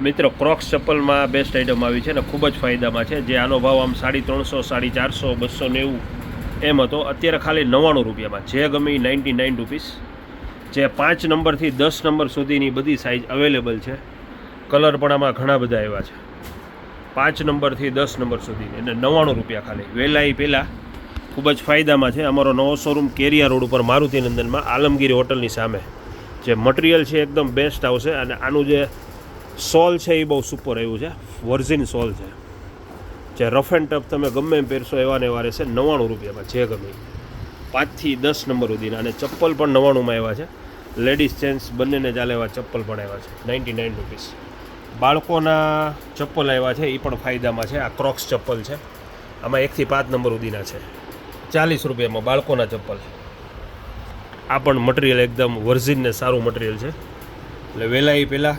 મિત્રો Crocs ચપ્પલમાં best item આવી છે ને ખૂબ જ ફાયદામાં છે. જે આનો ભાવ આમ 350, 450, 290 એમ હતો, અત્યારે ખાલી 99 રૂપિયામાં. જે ગમે 99 રૂપીસ. જે 5 નંબરથી 10 નંબર સુધીની બધી સાઇઝ અવેલેબલ છે. કલર પણ આમાં ઘણા બધા આવ્યા છે. 5 નંબરથી 10 નંબર સુધીની અને 99 રૂપિયા ખાલી. વહેલા પહેલાં ખૂબ જ ફાયદામાં છે. અમારો નવો શોરૂમ કેરિયા રોડ ઉપર મારુતિનંદનમાં આલમગીરી હોટલની સામે. જે મટીરિયલ છે એકદમ બેસ્ટ આવશે અને આનું જે સોલ છે એ બહુ સુપર એવું છે, વર્ઝિન સોલ છે. જે રફ એન્ડ ટફ તમે ગમે એમ પહેરશો એવા ને એવા રહેશે. 99 રૂપિયામાં જે ગમે 5 થી 10 નંબર સુધીના. અને ચપ્પલ પણ 99માં આવ્યા છે. લેડીઝ જેન્ટ્સ બંનેને ચાલે એવા ચપ્પલ પણ આવ્યા છે 99 રૂપીસ. બાળકોના ચપ્પલ આવ્યા છે એ પણ ફાયદામાં છે. આ ક્રોક્સ ચપ્પલ છે, આમાં 1 થી 5 નંબર સુધીના છે. 40 રૂપિયામાં બાળકોના ચપ્પલ. આ પણ મટીરિયલ એકદમ વર્ઝિન ને સારું મટીરિયલ છે. એટલે વહેલા પહેલાં